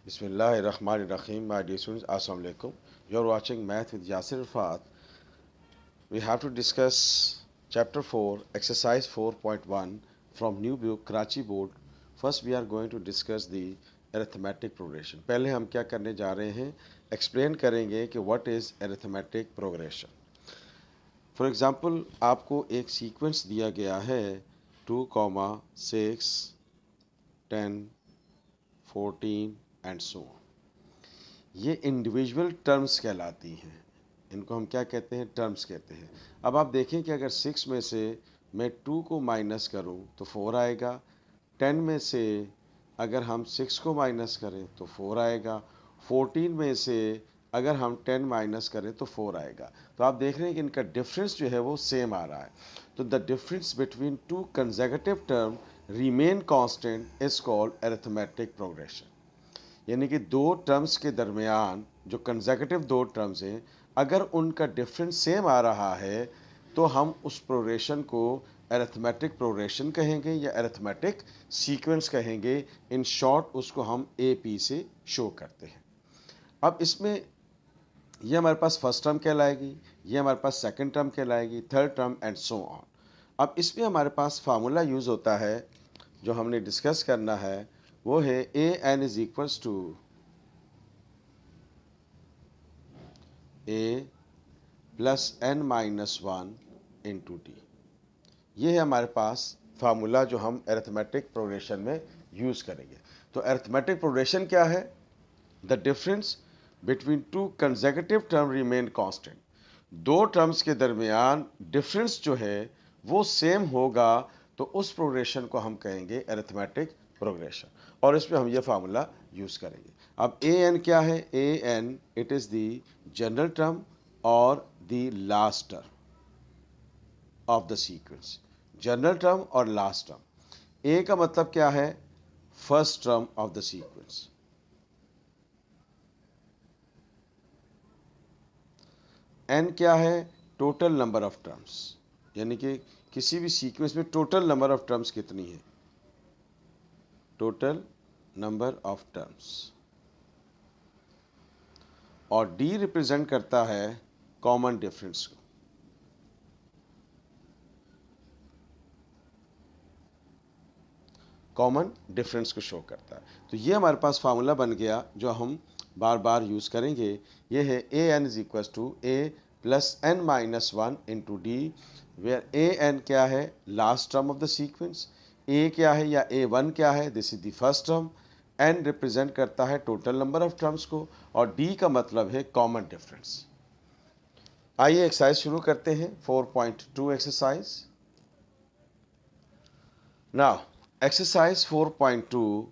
Bismillahirrahmanirrahim. My dear students, Assalamu alaikum. You are watching Math with Yasir Rafat. We have to discuss Chapter 4, Exercise 4.1 from New Book, Karachi Board. First, we are going to discuss the arithmetic progression. पहले हम क्या करने जा रहे हैं, explain करेंगे कि what is arithmetic progression. For example, आपको एक सीक्वेंस दिया गया है 2, 6, 10, 14 एंड सो ऑन। ये इंडिविजुअल टर्म्स कहलाती हैं। इनको हम क्या कहते हैं? टर्म्स कहते हैं। अब आप देखें कि अगर 6 में से मैं 2 को माइनस करूं तो 4 आएगा। 10 में से अगर हम 6 को माइनस करें तो 4 आएगा। 14 में से अगर हम 10 माइनस करें तो 4 आएगा। तो आप देख रहे हैं कि इनका डिफरेंस जो है वो सेम आ रहा है। तो the difference between two consecutive term remain constant is called arithmetic progression. यानी कि दो टर्म्स के दरमियान जो कंसेक्यूटिव दो टर्म्स हैं, अगर उनका डिफरेंस सेम आ रहा है तो हम उस प्रोग्रेशन को अरिथमेटिक प्रोग्रेशन कहेंगे या अरिथमेटिक सीक्वेंस कहेंगे। इन शॉर्ट उसको हम AP से शो करते हैं। अब इसमें ये हमारे पास फर्स्ट टर्म कहलाएगी, ये हमारे पास सेकंड टर्म कहलाएगी, third term and so on. अब इसमें हमारे पास फार्मूला यूज़ होता है जो हमने डिस्कस करना है, वो है AN is equals to A plus N minus 1 into D। ये है हमारे पास फार्मूला जो हम अरिथमेटिक प्रोग्रेशन में यूज़ करेंगे। तो अरिथमेटिक प्रोग्रेशन क्या है? The difference between two consecutive term remain constant. दो टर्म्स के दरमियान डिफरेंस जो है वो सेम होगा तो उस प्रोग्रेशन को हम कहेंगे अरिथमेटिक प्रोग्रेशन, और इसमें हम ये फार्मूला यूज़ करेंगे। अब AN क्या है? AN it is the general term और the last term of the sequence. General term और लास्ट टर्म। A का मतलब क्या है? First term of the sequence. N क्या है? टोटल नंबर ऑफ टर्म्स, यानी कि किसी भी सीक्वेंस में टोटल नंबर ऑफ टर्म्स कितनी है, टोटल नंबर ऑफ टर्म्स। और D रिप्रेजेंट करता है कॉमन डिफरेंस को। कॉमन डिफरेंस को शो करता है। तो ये हमारे पास फार्मूला बन गया जो हम बार बार यूज़ करेंगे। ये है AN is equal to A plus N minus 1 into D, where AN क्या है? Last term of the sequence. A क्या है या A1 क्या है? This is the first term. N represent करता है टोटल नंबर ऑफ टर्म्स को, और D का मतलब है कॉमन डिफरेंस। आइए एक्सरसाइज शुरू करते हैं। 4.2 exercise. Now exercise 4.2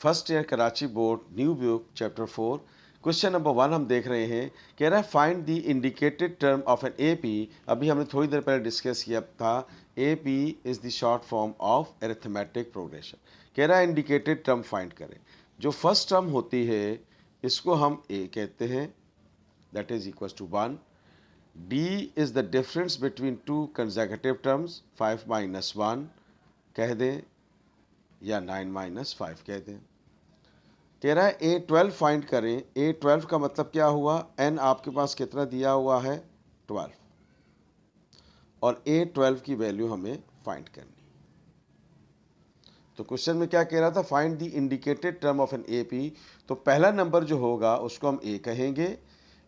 first year Karachi board new book chapter 4। Question number 1 हम देख रहे हैं। कह रहा है find the indicated term of an AP। अभी हमने थोड़ी देर पहले डिस्कस किया था, AP is the short form of arithmetic progression. कह रहा है इंडिकेटेड टर्म फाइंड करें। जो फर्स्ट टर्म होती है इसको हम A कहते हैं, that is equal to 1। D is the difference between two consecutive terms, 5 minus 1 कह दें या 9 माइनस 5 कह दें। कह रहा है A12 फाइंड करें। A12 का मतलब क्या हुआ? N आपके पास कितना दिया हुआ है? 12, और A12 की वैल्यू हमें फाइंड करनी। तो क्वेश्चन में क्या कह रहा था? Find the indicated term of an AP। तो पहला नंबर जो होगा उसको हम A कहेंगे,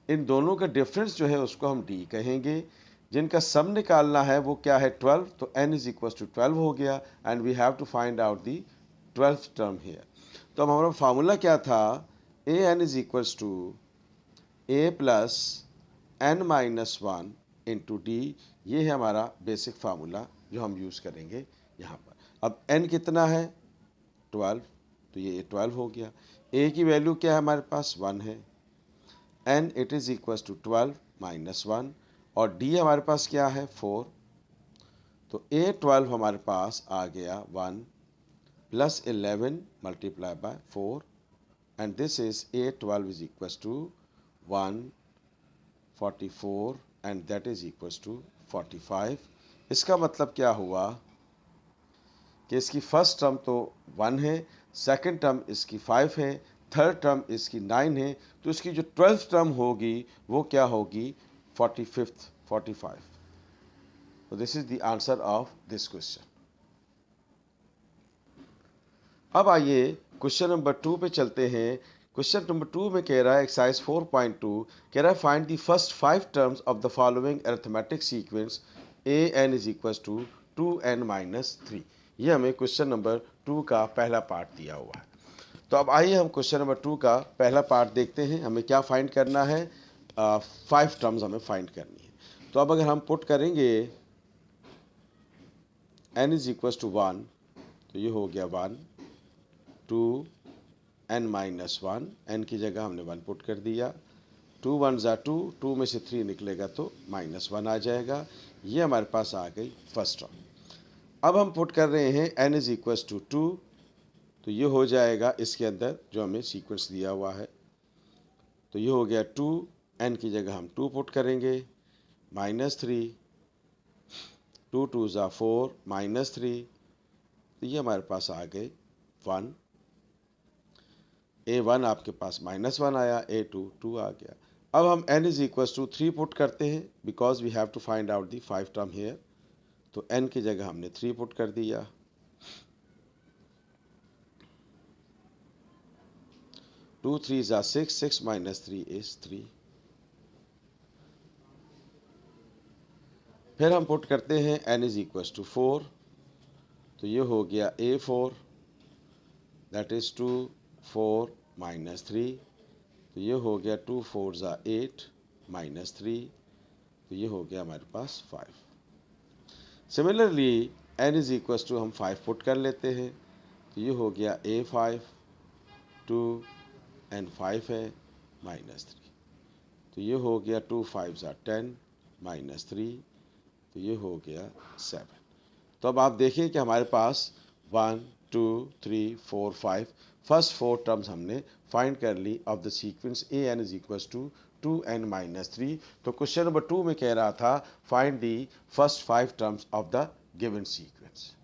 इन दोनों का डिफरेंस जो है उसको हम D कहेंगे, जिनका सम निकालना है वो क्या है? 12। तो N इज इक्वल टू 12 हो गया, and we have to find out the 12th term here. तो अब हमारा फार्मूला क्या था? AN is equal to A plus N minus 1 into D। ये है हमारा बेसिक फार्मूला जो हम यूज़ करेंगे यहाँ पर। अब N कितना है? 12, तो ये 12 हो गया। A की वैल्यू क्या है हमारे पास? 1 है। N it is equal to 12 minus 1, और D हमारे पास क्या है? 4। तो A12 हमारे पास आ गया 1 plus 11 multiply by 4, and this is A12 is equal to 144, and that is equal to 45। इसका मतलब क्या हुआ कि इसकी फर्स्ट टर्म तो 1 है, सेकंड टर्म इसकी 5 है, थर्ड टर्म इसकी 9 है, तो इसकी जो 12th टर्म होगी वो क्या होगी 45। तो this is the answer of this question. अब आइए क्वेश्चन नंबर 2 पे चलते हैं। क्वेश्चन नंबर 2 में कह रहा है एक्सरसाइज 4.2 कह रहा है find the first 5 terms of the following arithmetic sequence an is equal to 2n-3। ये हमें क्वेश्चन नंबर 2 का पहला पार्ट दिया हुआ है। तो अब आइए हम क्वेश्चन नंबर 2 का पहला पार्ट देखते हैं। हमें क्या फाइंड करना है, 5 टर्म्स हमें फाइंड करनी है। तो अब अगर हम पुट करेंगे n इज इक्वल टू 1, तो ये हो गया 1 2n-1, n की जगह हमने 1 पुट कर दिया। 2 1 ज़ा 2, 2 में से 3 निकलेगा तो -1 आ जाएगा। ये हमारे पास आ गई फर्स्ट टर्म। अब हम पुट कर रहे हैं n इज इक्वल टू 2, तो ये हो जाएगा इसके अंदर जो हमें सीक्वेंस दिया हुआ है। तो ये हो गया 2, n की जगह हम 2 पुट करेंगे, -3, 2 2 ज़ा 4, -3, तो ये हमारे पास आ गए 1। a1 आपके पास -1 आया, a2 2 आ गया। अब हम n is equal to 3 put करते हैं because we have to find out the 5 term here. तो n की जगह हमने 3 पुट कर दिया। 2 3 ज़ा 6, 6 - 3 इज 3। फिर हम पुट करते हैं n इज इक्वल टू 4, तो ये हो गया a4 दैट इज 2 4 -3, तो ये हो गया 2 4 ज़ा 8 -3, तो ये हो गया हमारे पास 5। Similarly n is equal to हम 5 पुट कर लेते हैं, तो ये हो गया a5 2 n 5 है -3, तो ये हो गया 2 5 ज़ा 10 -3, तो ये हो गया 7। तो अब आप देखिए कि हमारे पास 1 2 3 4 5 फर्स्ट 4 टर्म्स हमने फाइंड कर ली of the sequence an is equal to 2n-3। तो क्वेश्चन नंबर 2 में कह रहा था find the first 5 terms of the given sequence.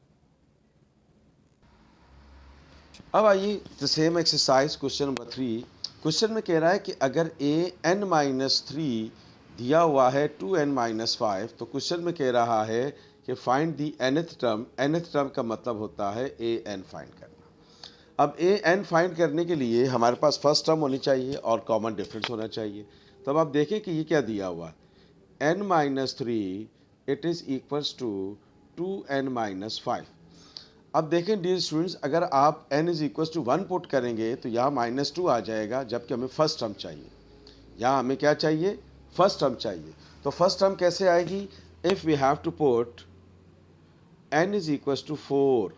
अब आइए the same exercise question number 3। Question में कह रहा है कि अगर an-3 दिया हुआ है 2n-5, तो क्वेश्चन में कह रहा है कि find the nth term. nth term का मतलब होता है an फाइंड करना। अब an फाइंड करने के लिए हमारे पास फर्स्ट टर्म होनी चाहिए और कॉमन डिफरेंस होना चाहिए। तो अब आप देखें कि ये क्या दिया हुआ है, n-3 it is equals to 2n-5। अब देखें डियर स्टूडेंट्स, अगर आप n is equals to 1 put करेंगे तो यहाँ -2 आ जाएगा, जबकि हमें फर्स्ट टर्म चाहिए। यहाँ हमें क्या चाहिए, फर्स्ट टर्म चाहिए। तो फर्स्ट टर्म कैसे आएगी, if we have to put n is equals to 4,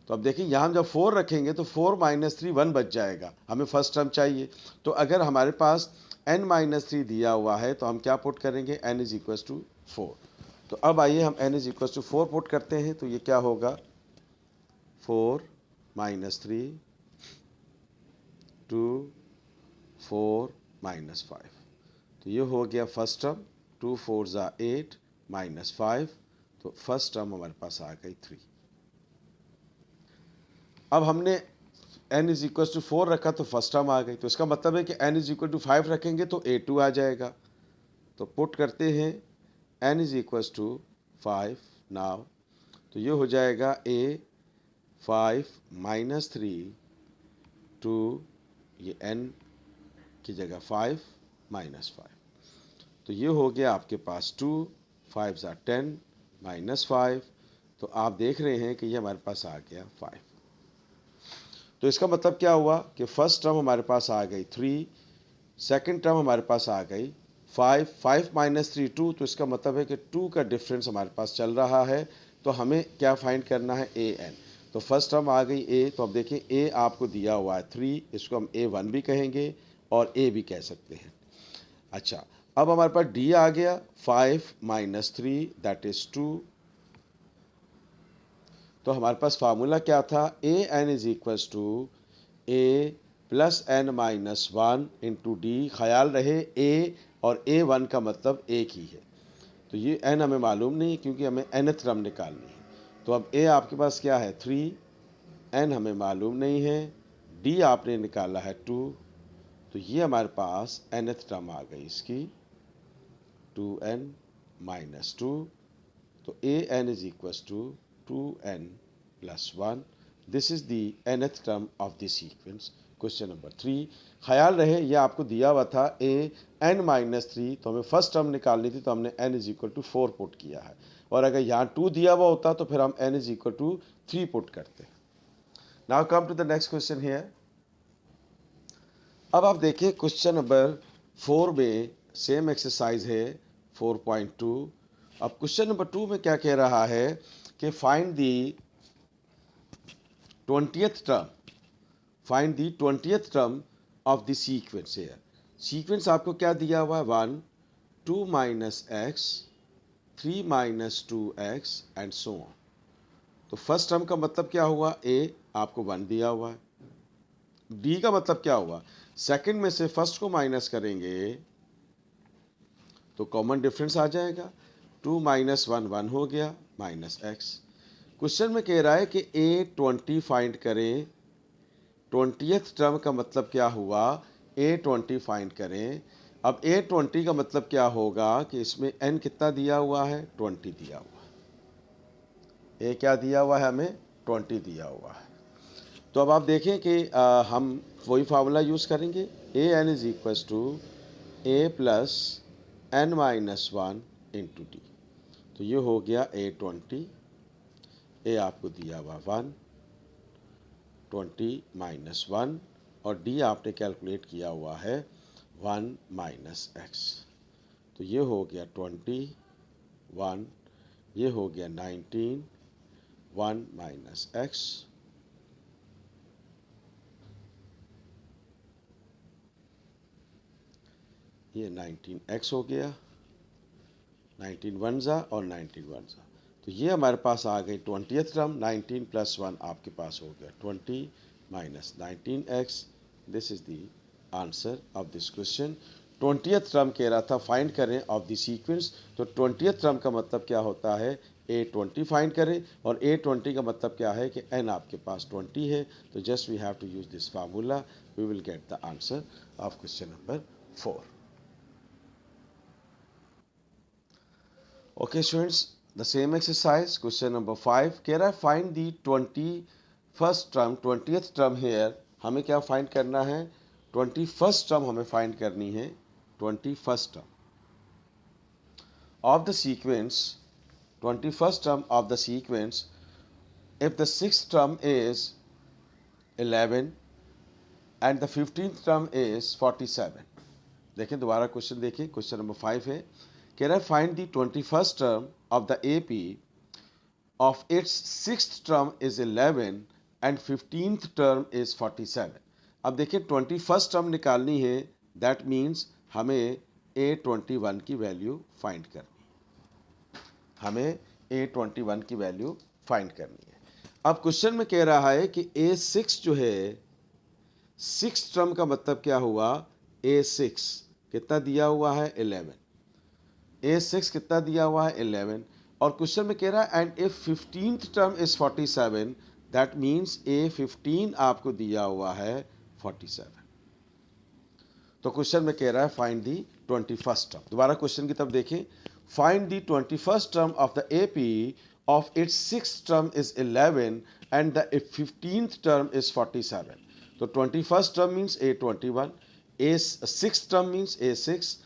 तो अब देखिए यहाँ जब 4 रखेंगे तो 4 -3 1 बच जाएगा, हमें फर्स्ट टर्म चाहिए। तो अगर हमारे पास n-3 दिया हुआ है तो हम क्या पुट करेंगे, n इज इक्वल्स टू 4। तो अब आइए हम n is equals to 4 put करते हैं, तो ये क्या होगा 4 -3 2 4 -5, तो ये हो गया फर्स्ट टर्म। 2 4 ज़ा 8 -5, तो फर्स्ट टर्म हमारे पास आ गई 3। अब हमने n इज इक्वल टू 4 रखा तो फर्स्ट टर्म आ गई, तो इसका मतलब है कि n इज इक्वल टू 5 रखेंगे तो a2 आ जाएगा। तो पुट करते हैं n is equal to 5 now, तो ये हो जाएगा a5 -3 2, ये n की जगह 5 -5, तो ये हो गया आपके पास 2 5 ज़ा 10 -5, तो आप देख रहे हैं कि ये हमारे पास आ गया 5। तो इसका मतलब क्या हुआ कि फर्स्ट टर्म हमारे पास आ गई 3, सेकंड टर्म हमारे पास आ गई 5 5 -3 2, तो इसका मतलब है कि 2 का डिफरेंस हमारे पास चल रहा है। तो हमें क्या फाइंड करना है, an। तो फर्स्ट टर्म आ गई a, तो अब देखिए a आपको दिया हुआ है 3, इसको हम a1 भी कहेंगे और a भी कह सकते हैं। अच्छा, अब हमारे पास d आ गया 5 -3 दैट इज 2। तो हमारे पास फार्मूला क्या था, an is equals to a plus n-1 into D. ख्याल रहे a और a1 का मतलब एक ही है, तो ये n हमें मालूम नहीं क्योंकि हमें nth टर्म निकालनी है। तो अब a आपके पास क्या है 3, n हमें मालूम नहीं है, डी आपने निकाला है 2, तो ये हमारे पास nth टर्म आ गई इसकी 2n माइनस 2, तो an is equals to 2n plus 1. This is the nth term of the sequence. Question number 3. ख्याल रहे ये आपको दिया हुआ था an माइनस 3, तो हमें फर्स्ट टर्म निकालनी थी, तो हमने n is equal to 4 put किया है, और अगर यहाँ 2 दिया हुआ होता तो फिर हम n is equal to 3 put करते. Now come to the next question here. अब आप देखिए क्वेश्चन नंबर 4 में सेम एक्सरसाइज है 4.2. अब क्वेश्चन नंबर 2 में क्या कह रहा है कि find the 20th term, find the 20th term of the sequence. है सीक्वेंस आपको क्या दिया हुआ है 1 2 minus x 3 minus 2x and so on. तो फर्स्ट टर्म का मतलब क्या हुआ, ए आपको 1 दिया हुआ है. डी का मतलब क्या हुआ, सेकंड में से फर्स्ट को माइनस करेंगे तो कॉमन डिफरेंस आ जाएगा, 2 माइनस 1 1 हो गया माइनस एक्स. क्वेश्चन में कह रहा है कि A20 फाइंड करें. 20th टर्म का मतलब क्या हुआ, A20 फाइंड करें. अब A20 का मतलब क्या होगा कि इसमें n कितना दिया हुआ है, 20 दिया हुआ है. A क्या दिया हुआ है, हमें 20 दिया हुआ है. तो अब आप देखें कि हम वही फार्मूला यूज़ करेंगे, an is equals to a plus n minus 1 into D. तो ये हो गया A20, ए आपको दिया हुआ 1, 20 माइनस 1, और डी आपने कैलकुलेट किया हुआ है 1 माइनस एक्स. तो ये हो गया 20 1, ये हो गया 19 1 माइनस एक्स. ये 19x हो गया, 19 वन ज़ा और 19 वन ज़ा. तो ये हमारे पास आ गई 20th टर्म. 19 प्लस 1 आपके पास हो गया 20 minus 19x. This is the answer of this question. 20th term कह रहा था फाइंड करें ऑफ द सीक्वेंस. तो 20th टर्म का मतलब क्या होता है, A20 फाइंड करें, और A20 का मतलब क्या है कि n आपके पास 20 है. तो just we have to use this formula, we will get the answer of question number 4. Okay students, the same exercise, question number 5. कह रहा है find the 21st term, 20th term here. हमें क्या find करना है, 21st term हमें find करनी है, 21st term of the sequence, 21st term of the sequence. If the 6th term is 11 and the 15th term is 47. देखें दोबारा question देखिए, क्वेश्चन नंबर 5 है. कह रहा है find the 21st term of the AP of its 6th term is 11 and 15th term is 47. अब देखिए 21st term निकालनी है, दैट मीन्स हमें A21 की वैल्यू फाइंड करनी है, हमें A21 की वैल्यू फाइंड करनी है. अब क्वेश्चन में कह रहा है कि A6 जो है, 6th टर्म का मतलब क्या हुआ, A6 कितना दिया हुआ है 11, A6 कितना दिया हुआ है 11, और क्वेश्चन में कह रहा है and if 15th term is 47, that means A15 आपको दिया हुआ है 47. तो क्वेश्चन में कह रहा है फाइंड दी 21st टर्म. दोबारा क्वेश्चन की तरफ देखें, find the 21st term of the AP of its 6th term is 11 and the 15th term is 47. तो 21st term means A21, A6th term means A6,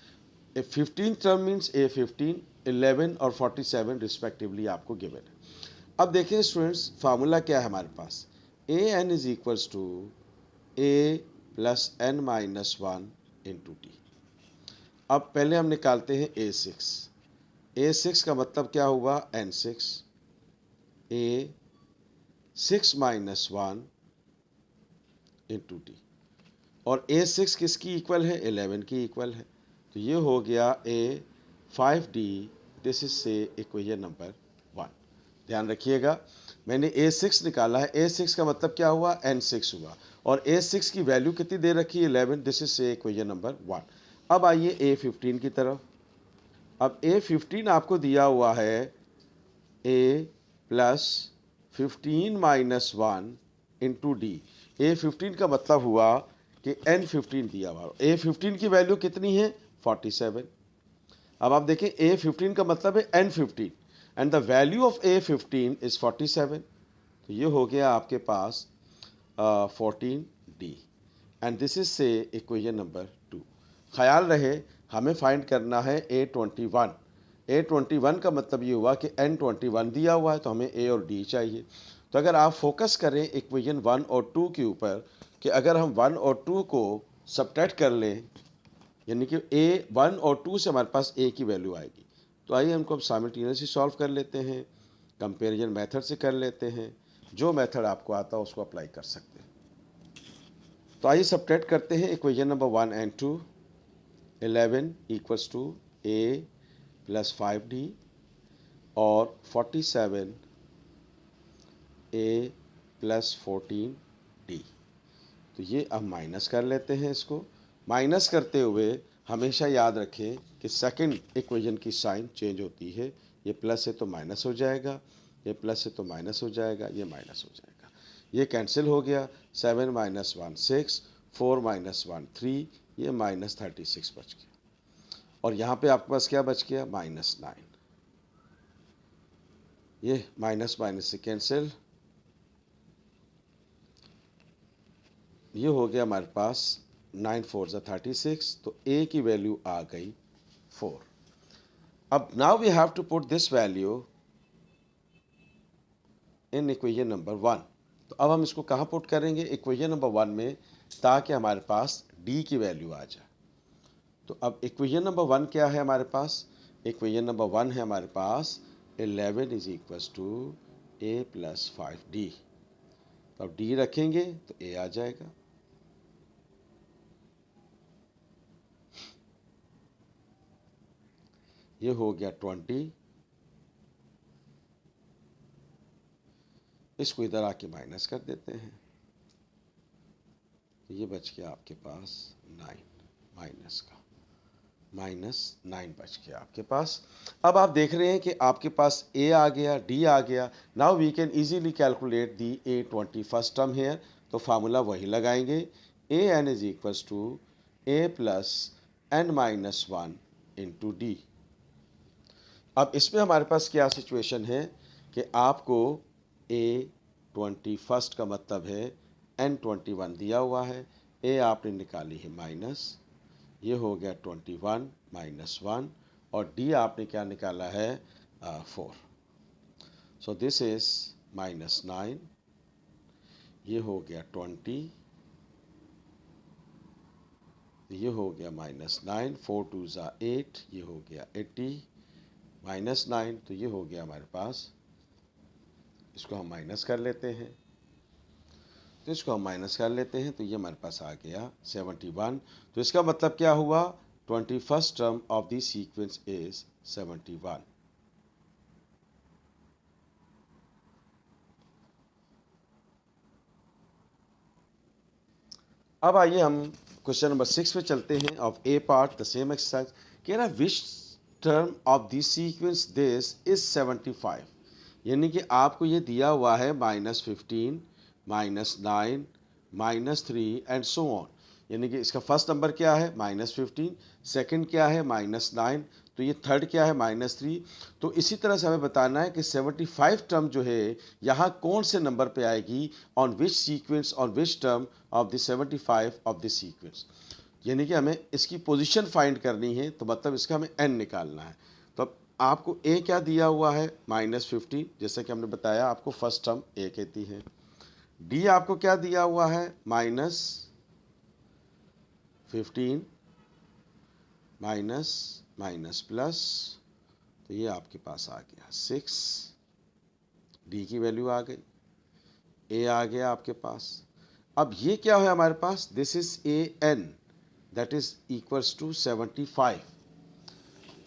15th term means A15, 11 और 47 respectively आपको given है. अब देखिए students, formula क्या है हमारे पास, an is equals to a plus n minus 1 into D. अब पहले हम निकालते हैं A6. A6 का मतलब क्या हुआ, n6, A6 minus 1 into D, और A6 किसकी इक्वल है, 11 की इक्वल है. तो ये हो गया A5D. दिस इज से इक्वेशन नंबर 1. ध्यान रखिएगा, मैंने A6 निकाला है, A6 का मतलब क्या हुआ, N6 हुआ, और A6 की वैल्यू कितनी दे रखी है, 11. दिस इज से इक्वेशन नंबर 1. अब आइए A15 की तरफ. अब A15 आपको दिया हुआ है A plus 15 minus 1 into D. A15 का मतलब हुआ कि N15 दिया हुआ। A15 की वैल्यू कितनी है 47। अब आप देखें A15 का मतलब है N15 and the value of A15 is 47। तो ये हो गया आपके पास 14D एंड दिस इज से इक्वेशन नंबर 2। ख्याल रहे हमें फाइंड करना है A21। A21 का मतलब ये हुआ कि N21 दिया हुआ है तो हमें A और D चाहिए। तो अगर आप फोकस करें इक्वेशन 1 और 2 के ऊपर कि अगर हम 1 और 2 को सब्ट्रैक्ट कर लें, यानी कि A1 और 2 से हमारे पास A की वैल्यू आएगी। तो आइए हमको साइमल्टेनियसली सॉल्व कर लेते हैं, कंपैरिजन मेथड से कर लेते हैं। जो मेथड आपको आता है उसको अप्लाई कर सकते हैं। तो आइए सब्ट्रैक्ट करते हैं equation number 1 and 2। 11 equals to A plus 5D और 47 A प्लस 14D। तो ये अब माइनस कर लेते हैं। इसको माइनस करते हुए हमेशा याद रखें कि सेकंड इक्वेशन की साइन चेंज होती है। ये प्लस है तो माइनस हो जाएगा, ये प्लस है तो माइनस हो जाएगा, ये माइनस हो जाएगा। ये कैंसिल हो गया। 7 माइनस 1 6, 4 माइनस 1 3, ये माइनस 36 बच गया। और यहाँ पे आपके पास क्या बच गया माइनस 9। ये माइनस माइनस से कैंसिल, ये हो गया हमारे पास 9 4 36। तो A की वैल्यू आ गई 4। अब now we have to put this value in equation number 1। तो अब हम इसको कहाँ पुट करेंगे इक्वेशन नंबर 1 में, ताकि हमारे पास D की वैल्यू आ जाए। तो अब इक्वेशन नंबर 1 क्या है हमारे पास, इक्वेशन नंबर 1 है हमारे पास 11 is equals to A plus 5D। तो अब D रखेंगे तो A आ जाएगा। ये हो गया 20। इसको इधर आके माइनस कर देते हैं। तो ये बच गया आपके पास 9, माइनस का माइनस 9 बच गया आपके पास। अब आप देख रहे हैं कि आपके पास A आ गया, D आ गया। Now we can easily calculate the A21 term here. तो फार्मूला वही लगाएंगे, AN is equals to A plus N minus 1 into D। अब इसमें हमारे पास क्या सिचुएशन है कि आपको A21 का मतलब है N21 दिया हुआ है, A आपने निकाली है माइनस, ये हो गया 21 माइनस 1, और D आपने क्या निकाला है 4। सो दिस इज माइनस 9, ये हो गया 20, ये हो गया माइनस 9, 4 2 8, ये हो गया 80 माइनस 9। तो ये हो गया हमारे पास, इसको हम माइनस कर लेते हैं। तो इसको हम माइनस कर लेते हैं तो ये हमारे पास आ गया 71। तो इसका मतलब क्या हुआ, 21st term of this sequence is 71। अब आइए हम क्वेश्चन नंबर 6 पे चलते हैं of A part the same exercise. कह रहा विच term of this sequence this is 75। यानी कि आपको ये दिया हुआ है -15 -9 -3 एंड सो ऑन। यानी कि इसका फर्स्ट नंबर क्या है -15, सेकंड क्या है -9, तो ये थर्ड क्या है -3। तो इसी तरह से हमें बताना है कि 75 टर्म जो है यहाँ कौन से नंबर पे आएगी, on which sequence, on which term of the 75 of this sequence. यानी कि हमें इसकी पोजीशन फाइंड करनी है, तो मतलब इसका हमें n निकालना है। तो अब आपको a क्या दिया हुआ है -15, जैसे कि हमने बताया आपको फर्स्ट टर्म a कहती है। d आपको क्या दिया हुआ है -15 माइनस माइनस प्लस, तो ये आपके पास आ गया 6, d की वैल्यू आ गई, a आ गया आपके पास। अब ये क्या है हमारे पास, this is an that is equals to 75।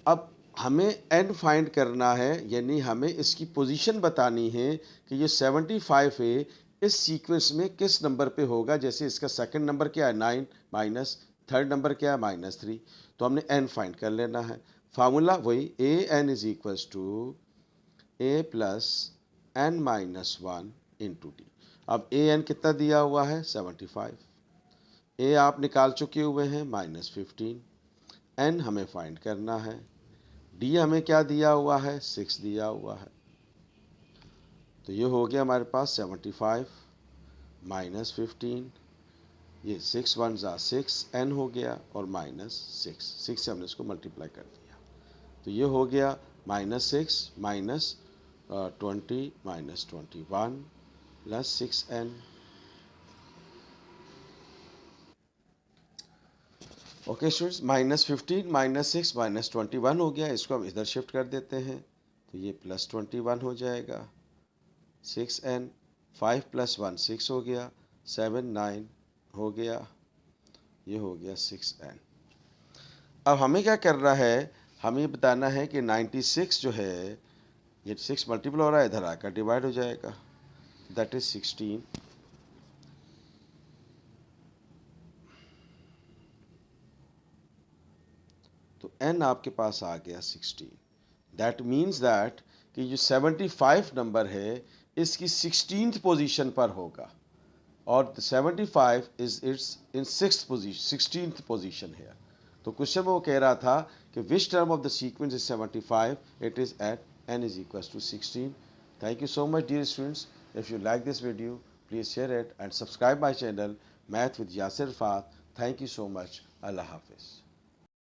अब हमें n फाइंड करना है, यानी हमें इसकी पोजीशन बतानी है कि ये 75 है इस सीक्वेंस में किस नंबर पे होगा। जैसे इसका सेकंड नंबर क्या है 9 माइनस, थर्ड नंबर क्या है -3। तो हमने n फाइंड कर लेना है। फार्मूला वही an is equals to a plus n minus 1 into D. अब ए एन कितना दिया हुआ है 75, ए आप निकाल चुके हुए हैं -15, एन हमें फाइंड करना है, डी हमें क्या दिया हुआ है 6 दिया हुआ है। तो ये हो गया हमारे पास 75 -15, ये 6 1 6 एन हो गया और -6 से हमने इसको मल्टीप्लाई कर दिया। तो ये हो गया -6 -20 -21 प्लस 6n। ओके स्टूडेंट्स, -15 -6 -21 हो गया, इसको हम इधर शिफ्ट कर देते हैं तो ये +21 हो जाएगा। 6n 5 + 1 6 हो गया, 7 9 हो गया, ये हो गया 6n। अब हमें क्या करना है, हमें ये बताना है कि 96 जो है ये 6 मल्टीपल हो रहा है, इधर आकर डिवाइड हो जाएगा, दैट इज 16। तो n आपके पास आ गया 16। दैट मीन्स दैट कि जो 75 नंबर है इसकी 16th पोजीशन पर होगा और 75 is it's in 16th position है। तो क्वेश्चन में वो कह रहा था कि which term of the sequence is 75, it is at n is equals to 16। Thank you so much dear students. If you like this video, please share it and subscribe my channel Math with Yasir Rafat. Thank you so much. Allah Hafiz.